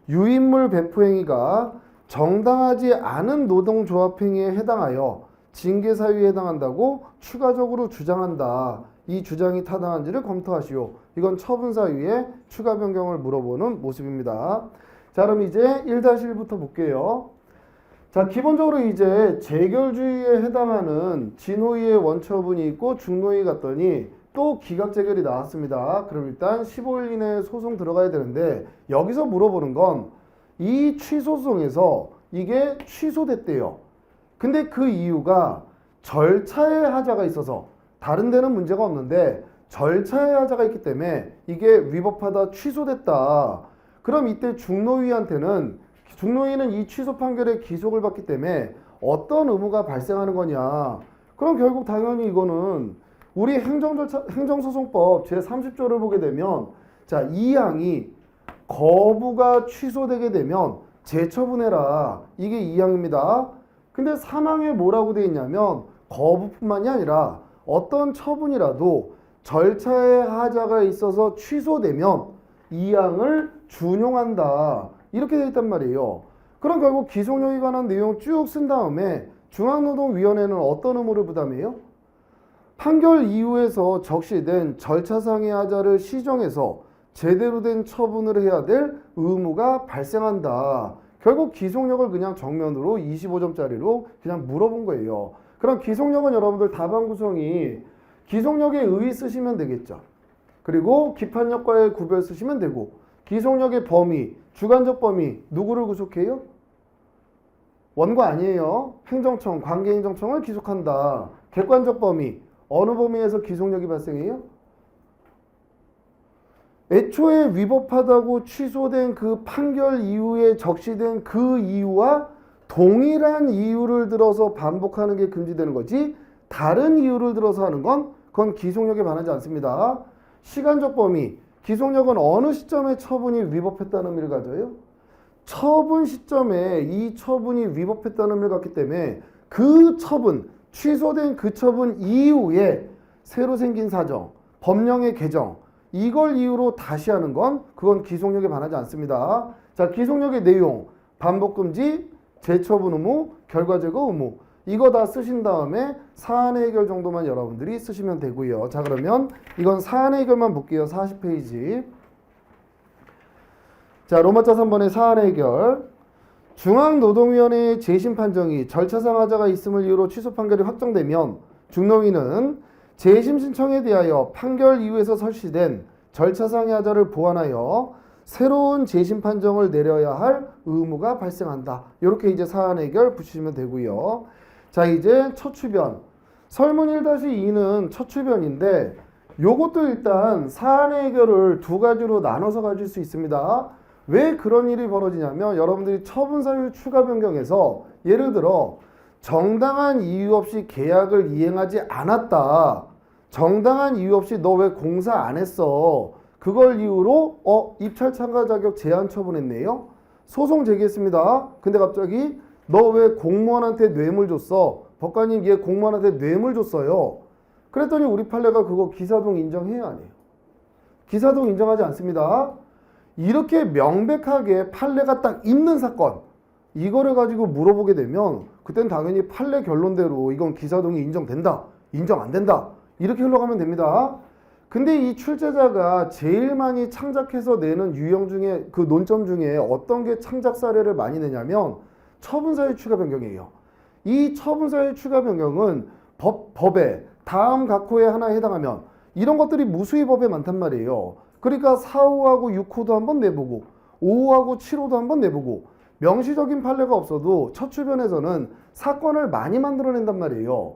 유인물 배포 행위가 정당하지 않은 노동조합 행위에 해당하여 징계 사유에 해당한다고 추가적으로 주장한다. 이 주장이 타당한지를 검토하시오. 이건 처분 사유에 추가 변경을 물어보는 모습입니다. 자, 그럼 이제 1-1부터 볼게요. 자, 기본적으로 이제 재결주의에 해당하는 진호위의 원처분이 있고 중노위 갔더니 또 기각재결이 나왔습니다. 그럼 일단 15일 이내에 소송 들어가야 되는데 여기서 물어보는 건 이 취소송에서 이게 취소됐대요. 근데 그 이유가 절차의 하자가 있어서 다른 데는 문제가 없는데 절차의 하자가 있기 때문에 이게 위법하다, 취소됐다. 그럼 이때 중노위한테는 중노위는 이 취소 판결에 기속을 받기 때문에 어떤 의무가 발생하는 거냐. 그럼 결국 당연히 이거는 우리 행정소송법 제30조를 보게 되면 자, 이 항이 거부가 취소되게 되면 재처분해라. 이게 2항입니다. 근데 3항에 뭐라고 되어 있냐면 거부뿐만이 아니라 어떤 처분이라도 절차의 하자가 있어서 취소되면 2항을 준용한다. 이렇게 되어 있단 말이에요. 그럼 결국 기속력에 관한 내용 쭉 쓴 다음에 중앙노동위원회는 어떤 의무를 부담해요? 판결 이후에서 적시된 절차상의 하자를 시정해서 제대로 된 처분을 해야 될 의무가 발생한다. 결국 기속력을 그냥 정면으로 25점짜리로 그냥 물어본 거예요. 그럼 기속력은 여러분들 답안 구성이 기속력의 의 쓰시면 되겠죠. 그리고 기판력과의 구별 쓰시면 되고, 기속력의 범위, 주관적 범위 누구를 구속해요? 원고 아니에요. 행정청, 관계행정청을 기속한다. 객관적 범위, 어느 범위에서 기속력이 발생해요? 애초에 위법하다고 취소된 그 판결 이후에 적시된 그 이유와 동일한 이유를 들어서 반복하는 게 금지되는 거지, 다른 이유를 들어서 하는 건 그건 기속력에 반하지 않습니다. 시간적 범위, 기속력은 어느 시점에 처분이 위법했다는 의미를 가져요? 처분 시점에 이 처분이 위법했다는 의미를 갖기 때문에 그 처분, 취소된 그 처분 이후에 새로 생긴 사정, 법령의 개정, 이걸 이유로 다시 하는 건 그건 기속력에 반하지 않습니다. 자, 기속력의 내용, 반복금지, 재처분 의무, 결과제거 의무, 이거 다 쓰신 다음에 사안의 해결 정도만 여러분들이 쓰시면 되고요. 자, 그러면 이건 사안의 해결만 볼게요. 40페이지. 자, 로마자 3번의 사안의 해결. 중앙노동위원회의 재심 판정이 절차상 하자가 있음을 이유로 취소 판결이 확정되면 중노위는 재심 신청에 대하여 판결 이후에서 설치된 절차상의 하자를 보완하여 새로운 재심 판정을 내려야 할 의무가 발생한다. 이렇게 이제 사안 해결 붙이시면 되고요. 자, 이제 첫 추변. 설문 1-2는 첫 추변인데 요것도 일단 사안의 해결을 두 가지로 나눠서 가질 수 있습니다. 왜 그런 일이 벌어지냐면 여러분들이 처분 사유 추가 변경에서 예를 들어 정당한 이유 없이 계약을 이행하지 않았다. 정당한 이유 없이 너 왜 공사 안 했어? 그걸 이유로 입찰 참가 자격 제한 처분했네요. 소송 제기했습니다. 근데 갑자기 너 왜 공무원한테 뇌물 줬어? 법관님 얘 공무원한테 뇌물 줬어요. 그랬더니 우리 판례가 그거 기사동 인정해요, 안 해요? 기사동 인정하지 않습니다. 이렇게 명백하게 판례가 딱 있는 사건, 이거를 가지고 물어보게 되면 그땐 당연히 판례 결론대로 이건 기사동이 인정된다, 인정 안 된다, 이렇게 흘러가면 됩니다. 근데 이 출제자가 제일 많이 창작해서 내는 유형 중에 그 논점 중에 어떤 게 창작 사례를 많이 내냐면 처분사유 추가 변경이에요. 이 처분사유 추가 변경은 법에 다음 각호에 하나에 해당하면 이런 것들이 무수히 법에 많단 말이에요. 그러니까 4호하고 6호도 한번 내보고 5호하고 7호도 한번 내보고 명시적인 판례가 없어도 첫 추변에서는 사건을 많이 만들어낸단 말이에요.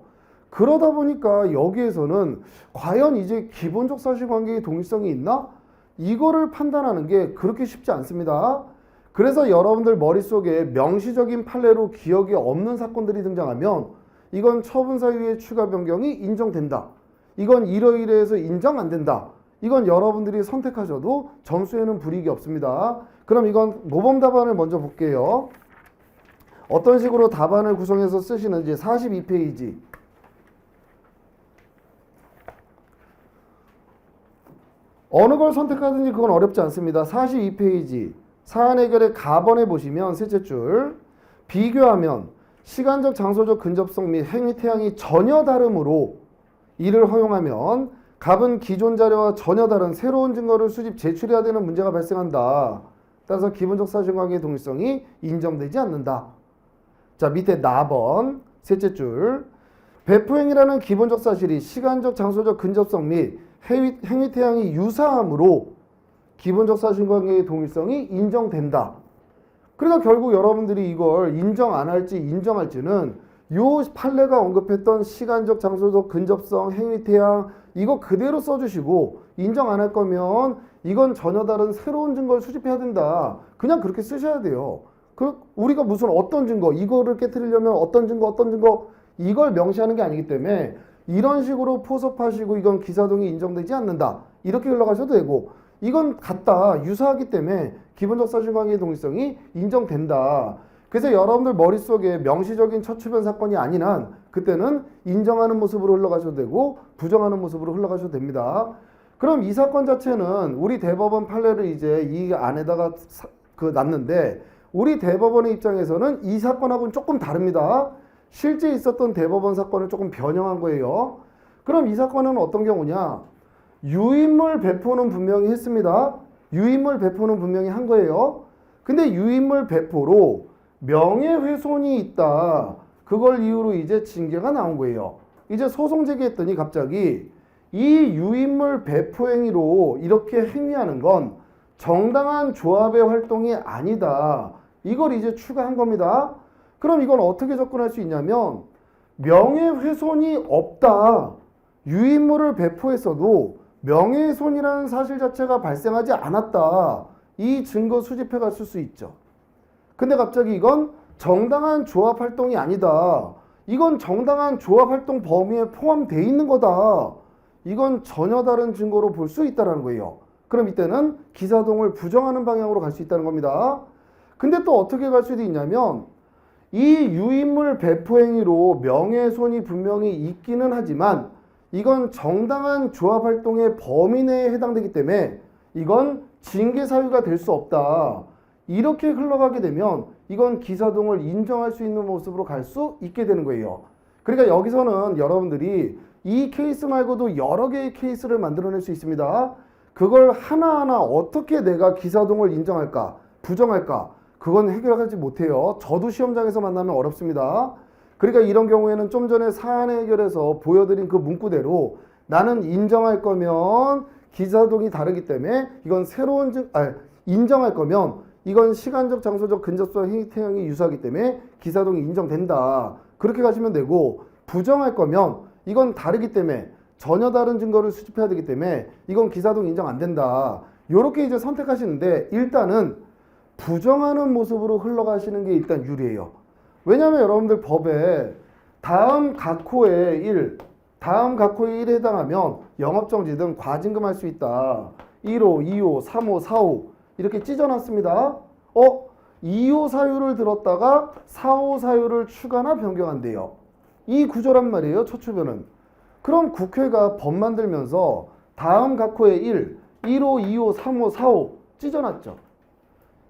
그러다 보니까 여기에서는 과연 이제 기본적 사실관계의 동일성이 있나? 이거를 판단하는 게 그렇게 쉽지 않습니다. 그래서 여러분들 머릿속에 명시적인 판례로 기억이 없는 사건들이 등장하면 이건 처분사유의 추가 변경이 인정된다. 이건 이러이러해서 인정 안 된다. 이건 여러분들이 선택하셔도 점수에는 불이익이 없습니다. 그럼 이건 모범 답안을 먼저 볼게요. 어떤 식으로 답안을 구성해서 쓰시는지 42페이지. 어느 걸 선택하든지 그건 어렵지 않습니다. 42페이지. 사안 해결의 가번에 보시면 셋째 줄. 비교하면 시간적 장소적 근접성 및 행위 태양이 전혀 다르므로 이를 허용하면 갑은 기존 자료와 전혀 다른 새로운 증거를 수집 제출해야 되는 문제가 발생한다. 따라서 기본적 사실관계의 동일성이 인정되지 않는다. 자, 밑에 나번 셋째 줄. 배포행위라는 기본적 사실이 시간적 장소적 근접성 및 행위 태양이 유사하므로 기본적 사실관계의 동일성이 인정된다. 그러니까 결국 여러분들이 이걸 인정 안 할지 인정할지는 요 판례가 언급했던 시간적 장소적 근접성 행위 태양 이거 그대로 써주시고 인정 안 할 거면 이건 전혀 다른 새로운 증거를 수집해야 된다. 그냥 그렇게 쓰셔야 돼요. 우리가 무슨 어떤 증거 이거를 깨트리려면 어떤 증거 이걸 명시하는 게 아니기 때문에 이런 식으로 포섭하시고 이건 기사동이 인정되지 않는다. 이렇게 흘러가셔도 되고 이건 같다. 유사하기 때문에 기본적 사실관계의 동일성이 인정된다. 그래서 여러분들 머릿속에 명시적인 첫 추변 사건이 아닌 한 그때는 인정하는 모습으로 흘러가셔도 되고 부정하는 모습으로 흘러가셔도 됩니다. 그럼 이 사건 자체는 우리 대법원 판례를 이제 이 안에다가 놨는데 우리 대법원의 입장에서는 이 사건하고는 조금 다릅니다. 실제 있었던 대법원 사건을 조금 변형한 거예요. 그럼 이 사건은 어떤 경우냐? 유인물 배포는 분명히 했습니다. 유인물 배포는 분명히 한 거예요. 근데 유인물 배포로 명예훼손이 있다. 그걸 이유로 이제 징계가 나온 거예요. 이제 소송 제기했더니 갑자기 이 유인물 배포 행위로 이렇게 행위하는 건 정당한 조합의 활동이 아니다. 이걸 이제 추가한 겁니다. 그럼 이건 어떻게 접근할 수 있냐면 명예훼손이 없다. 유인물을 배포했어도 명예훼손이라는 사실 자체가 발생하지 않았다. 이 증거 수집해 갔을 수 있죠. 근데 갑자기 이건 정당한 조합 활동이 아니다. 이건 정당한 조합 활동 범위에 포함되어 있는 거다. 이건 전혀 다른 증거로 볼 수 있다는 거예요. 그럼 이때는 기사동을 부정하는 방향으로 갈 수 있다는 겁니다. 근데 또 어떻게 갈 수도 있냐면 이 유인물 배포 행위로 명예훼손이 분명히 있기는 하지만 이건 정당한 조합 활동의 범위 내에 해당되기 때문에 이건 징계 사유가 될 수 없다. 이렇게 흘러가게 되면 이건 기사동을 인정할 수 있는 모습으로 갈 수 있게 되는 거예요. 그러니까 여기서는 여러분들이 이 케이스 말고도 여러 개의 케이스를 만들어낼 수 있습니다. 그걸 하나하나 어떻게 내가 기사동을 인정할까, 부정할까, 그건 해결하지 못해요. 저도 시험장에서 만나면 어렵습니다. 그러니까 이런 경우에는 좀 전에 사안의 해결에서 보여드린 그 문구대로 나는 인정할 거면 기사동이 다르기 때문에 이건 새로운 인정할 거면 이건 시간적, 장소적, 근접성, 행위, 태형이 유사하기 때문에 기사동이 인정된다. 그렇게 가시면 되고 부정할 거면 이건 다르기 때문에 전혀 다른 증거를 수집해야 되기 때문에 이건 기사동 인정 안 된다. 이렇게 이제 선택하시는데 일단은 부정하는 모습으로 흘러가시는 게 일단 유리해요. 왜냐하면 여러분들 법에 다음 각호의 1, 다음 각호의 1에 해당하면 영업정지 등 과징금할 수 있다. 1호, 2호, 3호, 4호 이렇게 찢어놨습니다. 2호 사유를 들었다가 4호 사유를 추가나 변경한대요. 이 구조란 말이에요. 초추변은. 그럼 국회가 법 만들면서 다음 각호의 1, 1호, 2호, 3호, 4호 찢어놨죠.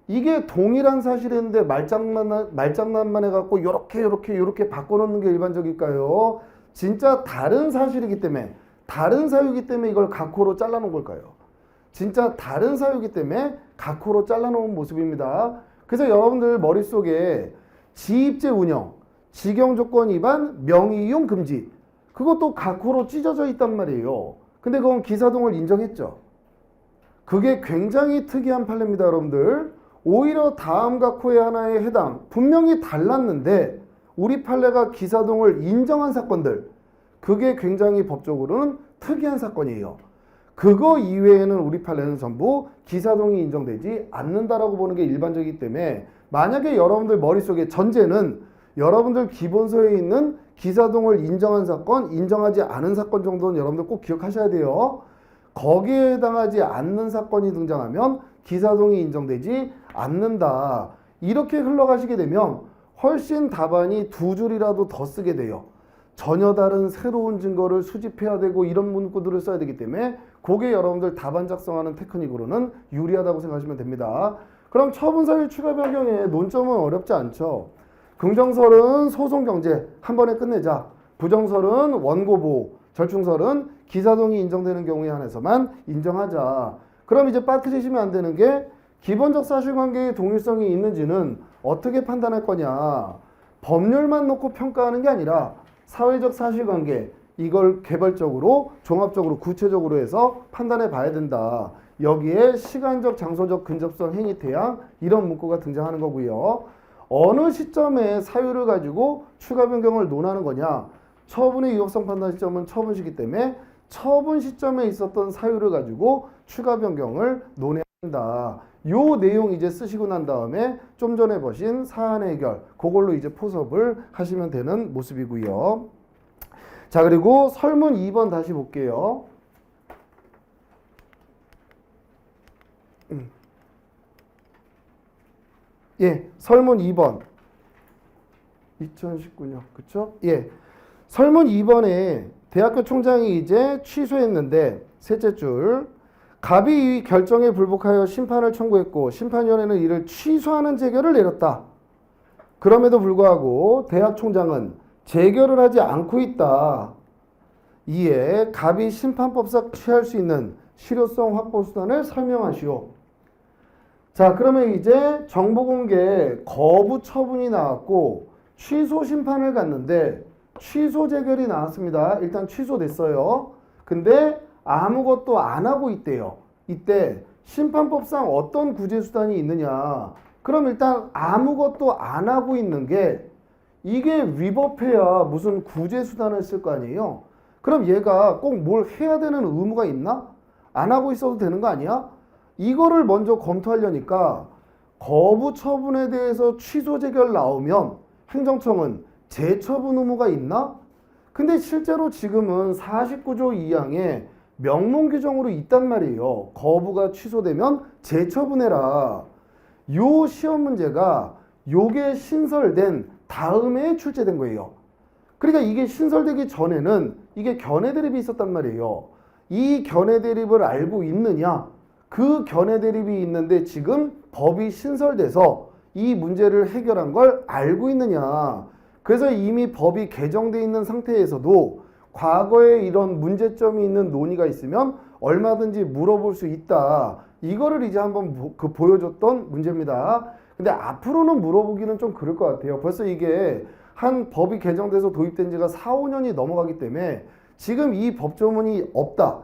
이게 동일한 사실인데 말장난만 해갖고 요렇게 바꿔놓는 게 일반적일까요? 진짜 다른 사실이기 때문에 다른 사유이기 때문에 이걸 각호로 잘라놓은 걸까요? 진짜 다른 사유이기 때문에 각호로 잘라놓은 모습입니다. 그래서 여러분들 머릿속에 지입제 운영, 직영조건 위반, 명의이용 금지 그것도 각호로 찢어져 있단 말이에요. 근데 그건 기사동을 인정했죠. 그게 굉장히 특이한 판례입니다, 여러분들. 오히려 다음 각호의 하나에 해당 분명히 달랐는데 우리 판례가 기사동을 인정한 사건들 그게 굉장히 법적으로는 특이한 사건이에요. 그거 이외에는 우리 판례는 전부 기사동이 인정되지 않는다라고 보는 게 일반적이기 때문에 만약에 여러분들 머릿속에 전제는 여러분들 기본서에 있는 기사동을 인정한 사건, 인정하지 않은 사건 정도는 여러분들 꼭 기억하셔야 돼요. 거기에 해당하지 않는 사건이 등장하면 기사동이 인정되지 않는다. 이렇게 흘러가시게 되면 훨씬 답안이 두 줄이라도 더 쓰게 돼요. 전혀 다른 새로운 증거를 수집해야 되고 이런 문구들을 써야 되기 때문에 그게 여러분들 답안 작성하는 테크닉으로는 유리하다고 생각하시면 됩니다. 그럼 처분사유 추가 변경의 논점은 어렵지 않죠. 긍정설은 소송 경제 한 번에 끝내자. 부정설은 원고 보호, 절충설은 기사동이 인정되는 경우에 한해서만 인정하자. 그럼 이제 빠뜨리시면 안 되는 게 기본적 사실관계의 동일성이 있는지는 어떻게 판단할 거냐. 법률만 놓고 평가하는 게 아니라 사회적 사실관계 이걸 개별적으로 종합적으로 구체적으로 해서 판단해 봐야 된다. 여기에 시간적 장소적 근접성 행위 태양 이런 문구가 등장하는 거고요. 어느 시점에 사유를 가지고 추가 변경을 논하는 거냐. 처분의 위법성 판단 시점은 처분 시기 때문에 처분 시점에 있었던 사유를 가지고 추가 변경을 논해야 한다. 요 내용 이제 쓰시고 난 다음에 좀 전에 보신 사안 해결 그걸로 이제 포섭을 하시면 되는 모습이고요. 자, 그리고 설문 2번 다시 볼게요. 예, 설문 2번 2019년 그쵸? 예, 설문 2번에 대학교 총장이 이제 취소했는데 셋째 줄 갑이 이 결정에 불복하여 심판을 청구했고 심판위원회는 이를 취소하는 재결을 내렸다. 그럼에도 불구하고 대학 총장은 재결을 하지 않고 있다. 이에 갑이 심판법상 취할 수 있는 실효성 확보 수단을 설명하시오. 자, 그러면 이제 정보공개 거부 처분이 나왔고 취소 심판을 갔는데 취소 재결이 나왔습니다. 일단 취소됐어요. 근데 아무것도 안 하고 있대요. 이때 심판법상 어떤 구제수단이 있느냐. 그럼 일단 아무것도 안 하고 있는 게 이게 위법해야 무슨 구제수단을 쓸 거 아니에요. 그럼 얘가 꼭 뭘 해야 되는 의무가 있나? 안 하고 있어도 되는 거 아니야? 이거를 먼저 검토하려니까 거부 처분에 대해서 취소 재결 나오면 행정청은 재처분 의무가 있나? 근데 실제로 지금은 49조 2항에 명문 규정으로 있단 말이에요. 거부가 취소되면 재처분해라. 요 시험 문제가 요게 신설된 다음에 출제된 거예요. 그러니까 이게 신설되기 전에는 이게 견해 대립이 있었단 말이에요. 이 견해 대립을 알고 있느냐? 그 견해 대립이 있는데 지금 법이 신설돼서 이 문제를 해결한 걸 알고 있느냐? 그래서 이미 법이 개정돼 있는 상태에서도 과거에 이런 문제점이 있는 논의가 있으면 얼마든지 물어볼 수 있다. 이거를 이제 한번 보여줬던 문제입니다. 근데 앞으로는 물어보기는 좀 그럴 것 같아요. 벌써 이게 한 법이 개정돼서 도입된 지가 4, 5년이 넘어가기 때문에 지금 이 법조문이 없다.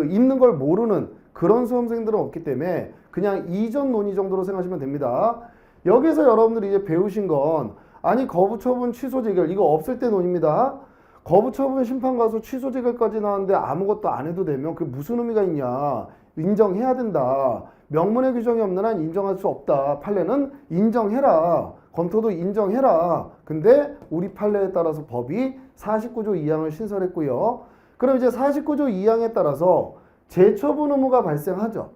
있는 걸 모르는 그런 수험생들은 없기 때문에 그냥 이전 논의 정도로 생각하시면 됩니다. 여기서 여러분들이 이제 배우신 건 아니 거부처분 취소 재결 이거 없을 때 논의입니다. 거부처분 심판 가서 취소 재결까지 나왔는데 아무것도 안 해도 되면 그게 무슨 의미가 있냐. 인정해야 된다. 명문의 규정이 없는 한 인정할 수 없다. 판례는 인정해라. 검토도 인정해라. 근데 우리 판례에 따라서 법이 49조 2항을 신설했고요. 그럼 이제 49조 2항에 따라서 재처분 의무가 발생하죠.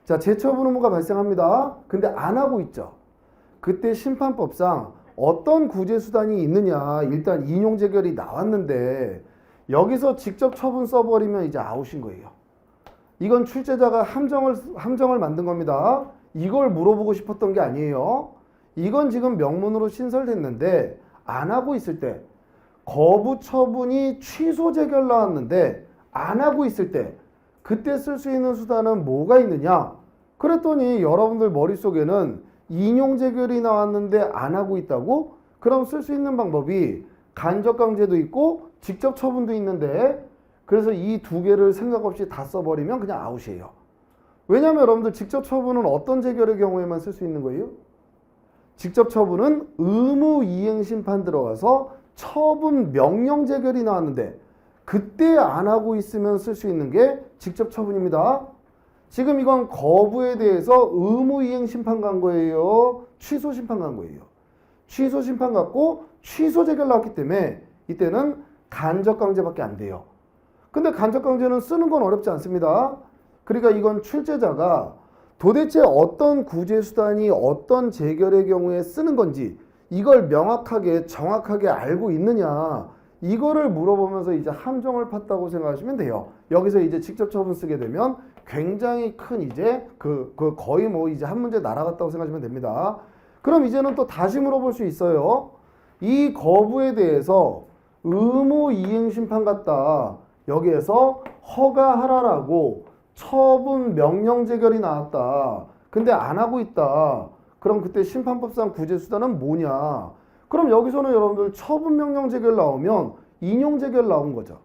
자, 재처분 의무가 발생합니다. 근데 안 하고 있죠. 그때 심판법상 어떤 구제수단이 있느냐. 일단 인용재결이 나왔는데 여기서 직접 처분 써버리면 이제 아웃인 거예요. 이건 출제자가 함정을 만든 겁니다. 이걸 물어보고 싶었던 게 아니에요. 이건 지금 명문으로 신설됐는데 안 하고 있을 때 거부 처분이 취소 재결 나왔는데 안 하고 있을 때 그때 쓸 수 있는 수단은 뭐가 있느냐? 그랬더니 여러분들 머릿속에는 인용 재결이 나왔는데 안 하고 있다고? 그럼 쓸 수 있는 방법이 간접 강제도 있고 직접 처분도 있는데 그래서 이 두 개를 생각 없이 다 써버리면 그냥 아웃이에요. 왜냐하면 여러분들 직접 처분은 어떤 재결의 경우에만 쓸 수 있는 거예요? 직접 처분은 의무 이행 심판 들어가서 처분 명령 재결이 나왔는데 그때 안 하고 있으면 쓸 수 있는 게 직접 처분입니다. 지금 이건 거부에 대해서 의무 이행 심판 간 거예요? 취소 심판 간 거예요? 취소 심판 갖고 취소 재결 나왔기 때문에 이때는 간접 강제밖에 안 돼요. 근데 간접 강제는 쓰는 건 어렵지 않습니다. 그러니까 이건 출제자가 도대체 어떤 구제수단이 어떤 재결의 경우에 쓰는 건지 이걸 명확하게 정확하게 알고 있느냐 이거를 물어보면서 이제 함정을 팠다고 생각하시면 돼요. 여기서 이제 직접 처분 쓰게 되면 굉장히 큰 이제 거의 뭐 이제 한 문제 날아갔다고 생각하시면 됩니다. 그럼 이제는 또 다시 물어볼 수 있어요. 이 거부에 대해서 의무 이행 심판 같다. 여기에서 허가하라라고 처분 명령 재결이 나왔다. 근데 안 하고 있다. 그럼 그때 심판법상 구제수단은 뭐냐? 그럼 여기서는 여러분들 처분 명령 재결 나오면 인용 재결 나온 거죠.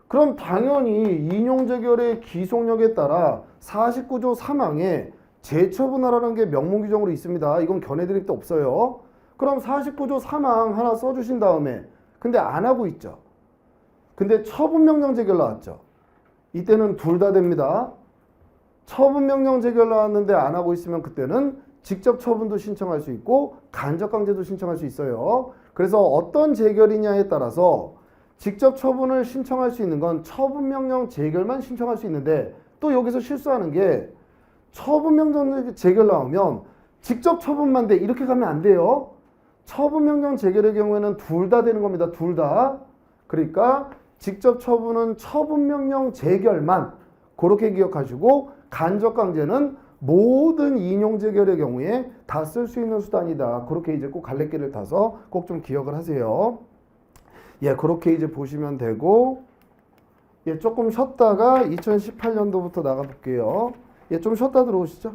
그럼 당연히 인용 재결의 기속력에 따라 49조 3항에 재처분하라는 게 명문 규정으로 있습니다. 이건 견해 드릴 때 없어요. 그럼 49조 3항 하나 써주신 다음에 근데 안 하고 있죠. 근데 처분 명령 재결 나왔죠. 이때는 둘 다 됩니다. 처분 명령 재결 나왔는데 안 하고 있으면 그때는 직접 처분도 신청할 수 있고 간접 강제도 신청할 수 있어요. 그래서 어떤 재결이냐에 따라서 직접 처분을 신청할 수 있는 건 처분 명령 재결만 신청할 수 있는데 또 여기서 실수하는 게 처분 명령 재결 나오면 직접 처분만 돼. 이렇게 가면 안 돼요. 처분 명령 재결의 경우에는 둘 다 되는 겁니다. 둘 다. 그러니까 직접 처분은 처분 명령 재결만 그렇게 기억하시고 간접 강제는 모든 인용 재결의 경우에 다 쓸 수 있는 수단이다. 그렇게 이제 꼭 갈래길을 타서 꼭 좀 기억을 하세요. 예, 그렇게 이제 보시면 되고, 예, 조금 쉬었다가 2018년도부터 나가 볼게요. 예, 좀 쉬었다 들어오시죠.